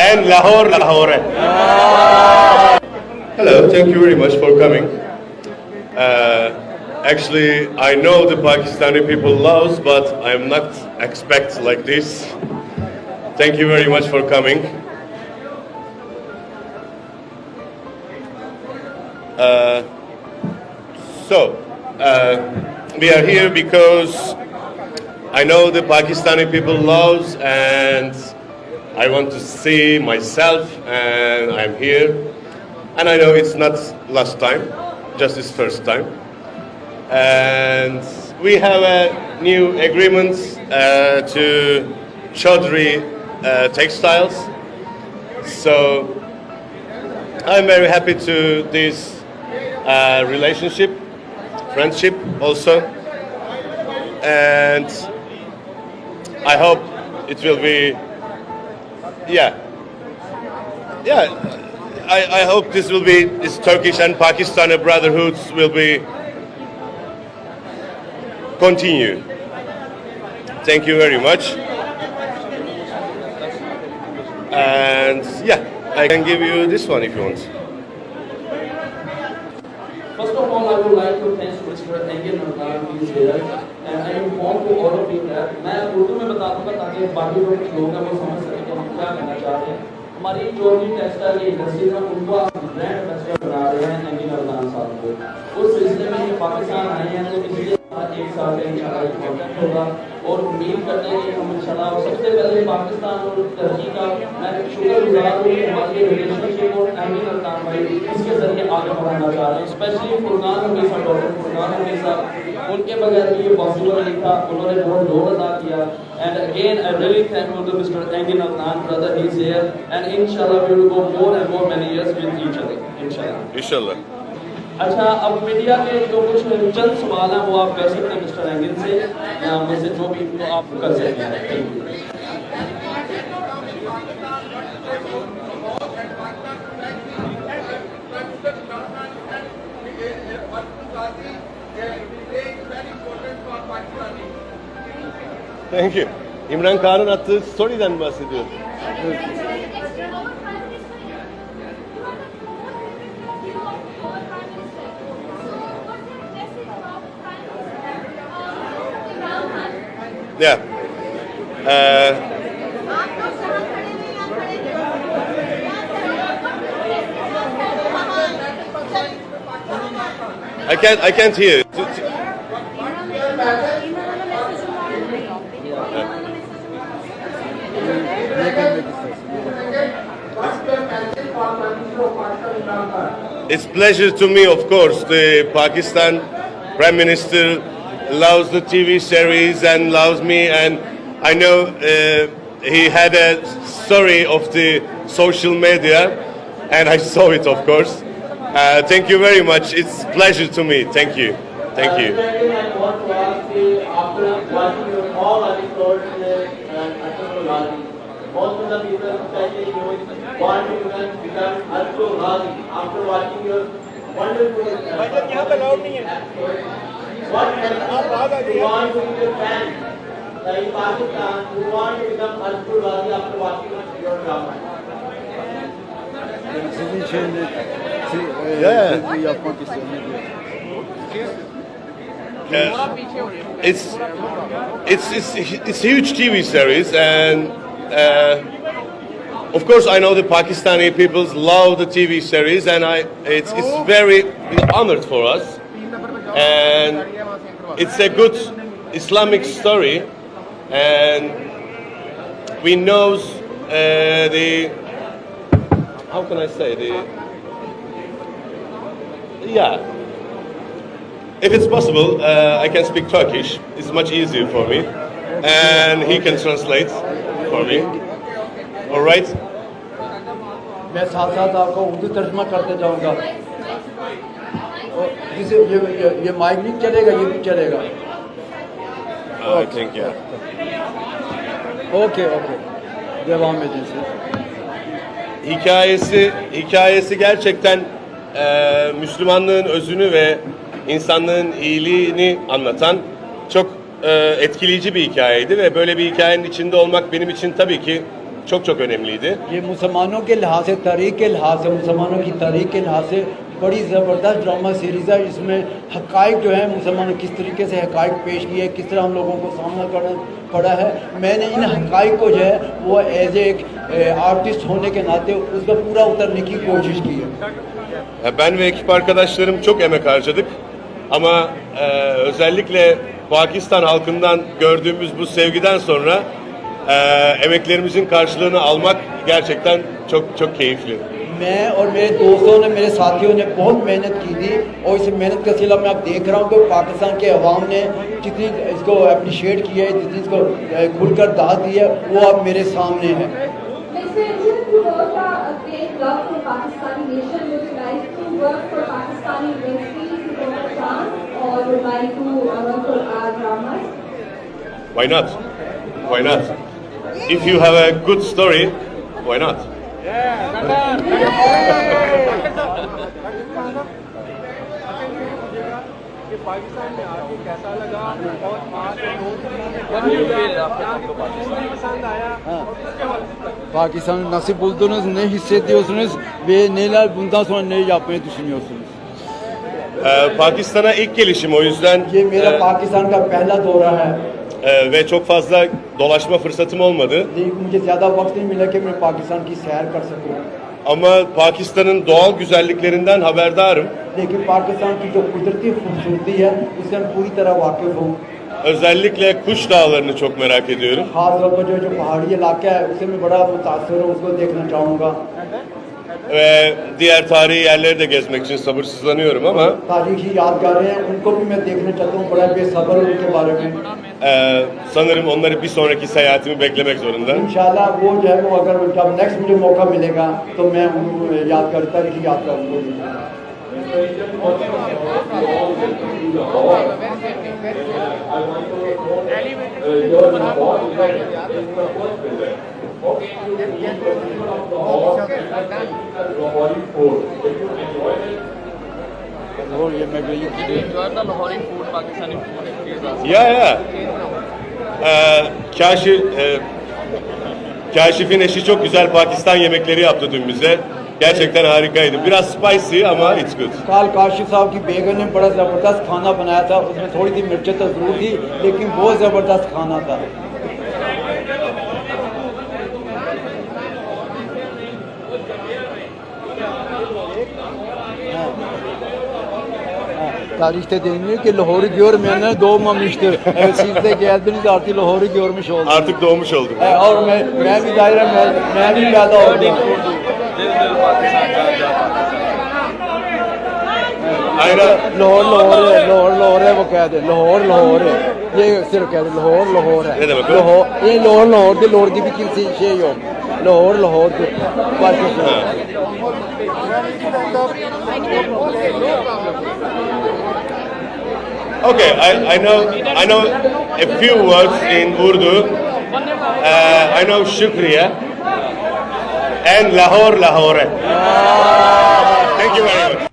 and Lahore. Hello, thank you very much for coming. Actually, I know the Pakistani people loves, but I'm not expect like this. Thank you very much for coming. We are here because I know the Pakistani people loves, and I want to see myself, and I'm here. And I know it's not last time, just this first time. And we have a new agreement to Chaudhry Textiles. So I'm very happy to this relationship, friendship also. And I hope it will be, I hope this will be, this Turkish and Pakistani brotherhoods will be continue. Thank you very much. And I can give you this one if you want. First of all, I would like to thank Mr. Engin Nadlan, who is here, and I inform to all of you that मैं उर्दू में बता दूंगा ताकि बाकी लोग हैं वो समझ सकें कि हम क्या कहना चाहते हैं। हमारी जो भी टेक्सटाइल की इंडस्ट्री है उनको ब्रांड एम्बेसडर बना रहे हैं एंगिन नदलान साहब को। उस सिलसिले में ये पाकिस्तान आए हैं तो इसलिए एक साल का इंशाल्लाह इम्पोर्टेंट होगा और उम्मीद करते हैं कि हम इंशाल्लाह सबसे पहले पाकिस्तान और टर्की का मैं शुक्रगुजार हूँ कि हमारी रिलेशनशिप और एंगिन नदलान भाई इसके जरिए आगे बढ़ाना चाह रहे हैं। स्पेशली फुरकान हमीसा डॉक्टर फुरकान हमीसा, उनके बगैर भी ये पॉसिबल नहीं था, उन्होंने बहुत रोल अदा किया। And again, I really thankful to Mr. Engin Adnan, brother, he's here, and inshallah we will go more and more many years with each other, inshallah. Inshallah. अच्छा, अब मीडिया के जो कुछ चंद सवाल हैं वो आप कर सकते हैं मिस्टर एंगिन से या मुझसे जो भी आप कर सकते हैं। Thank you. Thank you. İmran Khan'ın attığı story'den bahsediyor. Yeah. I can't hear. It's pleasure to me, of course. The Pakistan Prime Minister loves the TV series and loves me, and I know he had a story of the social media, and I saw it, of course. Thank you very much. It's pleasure to me. Thank you. Thank you. I want to ask you, after watching your all episodes most of the people, especially you, want to become Arjun Ghazi after watching your wonderful what you want to be a fan in Pakistan, who want to become Arjun Ghazi after watching your drama. Sizin şeyinde yapmak istiyorum. It's huge TV series, and of course I know the Pakistani people love the TV series, and it's very honored for us, and it's a good Islamic story, and we know how can I say if it's possible, I can speak Turkish. It's much easier for me, and he can translate for me. All right? मैं साथ साथ आपको उर्दू तर्जमा करते जाऊंगा। जिसे ये mic भी चलेगा, ये भी चलेगा। I think Okay. Devam edin siz. Hikayesi gerçekten Müslümanlığın özünü ve insanlığın iyiliğini anlatan çok etkileyici bir hikayeydi ve böyle bir hikayenin içinde olmak benim için tabii ki çok çok önemliydi. ये मुसलमानों के लिहाज से, तारीख के लिहाज से, मुसलमानों की तारीख के लिहाज से बड़ी ज़बरदस्त ड्रामा सीरीज़ है। इसमें हक़ाइक़ जो है मुसलमानों किस तरीके से हक़ाइक़ पेश किए, किस तरह हम लोगों को सामना करना पड़ा है। मैंने इन हक़ाइक़ को जो है वो एज एक आर्टिस्ट होने के नाते उसका पूरा उतरने की कोशिश की है। Ben ve ekip arkadaşlarım çok emek harcadık. Ama özellikle Pakistan halkından gördüğümüz bu sevgiden sonra emeklerimizin karşılığını almak gerçekten çok çok keyifli. मैं और मेरे दोस्तों ने, मेरे साथियों ने बहुत मेहनत की थी और इस मेहनत का सिला मैं अब देख रहा हूँ कि पाकिस्तान के अवाम ने जितनी इसको अप्रिशिएट किया है, जितनी इसको खुलकर दाद दी है, वो अब मेरे सामने है। Mr. Angel, you work a great love for Pakistani nation. Would you like to work for Pakistani industries to get a chance, or would like to work for our dramas? Why not? Why not? If you have a good story, why not? Pakistan में आके कैसा लगा और What do you feel after यहाँ coming to की Pakistan? पसंद आया हाँ। और उसके बाद Pakistan nasıl buldunuz, ne hissediyorsunuz ve neler bundan sonra ne yapmayı düşünüyorsunuz? Pakistan'a ilk gelişim, o yüzden ये मेरा पाकिस्तान का पहला दौरा है, ve çok fazla dolaşma fırsatım olmadı. लेकिन मुझे ज़्यादा वक्त नहीं मिला कि मैं पाकिस्तान की सैर कर सकूं। Ama Pakistan'ın doğal güzelliklerinden haberdarım. लेकिन पाकिस्तान की जो कुदरती खूबसूरती है उससे मैं पूरी तरह वाकिफ हूँ। Özellikle Kuş Dağları'nı çok merak ediyorum. खास तौर पर जो पहाड़ी इलाका है उससे मैं बड़ा मुतासर हूँ, उसको देखना चाहूँगा। Ve diğer tarihi yerleri de gezmek için sabırsızlanıyorum ama तारीखी यादगारें हैं उनको भी मैं देखना चाहता हूँ, बड़ा बेसब्र हूँ उनके बारे में। sanırım onları bir sonraki seyahatimi beklemek zorunda. इंशाल्लाह वो जो है वो अगर जब नेक्स्ट मुझे मौका मिलेगा तो मैं उन यादगार तारीखी यादगार उनको दूँगा। और ये मैं भी Did you enjoy the Lahori food, Pakistani food experience? Ya. Kaşif'in eşi çok güzel Pakistan yemekleri yaptı dün bize. Gerçekten harikaydı. Biraz spicy ama it's good. काल काशिफ साहब की बेगम ने बड़ा ज़बरदस्त खाना बनाया था, उसमें थोड़ी सी मिर्चें तो ज़रूर थी लेकिन बहुत ज़बरदस्त खाना था। Tarihte deniliyor ki Lahor'u görmeyenler doğmamıştır. Siz de geldiniz artık Lahor'u görmüş oldunuz. Artık doğmuş oldum. और मैं भी दायरा मैं भी पैदा हो गया। दिल पाकिस्तान जा Aynen. लाहौर है वो कह दे लाहौर है ये सिर्फ कह दे लाहौर है Ne demek o? लाहौर ये लाहौर की bir kimse şey yok Lahore başka şey yok. Okay, I know a few words in Urdu. I know Shukriya and Lahore. Thank you very much.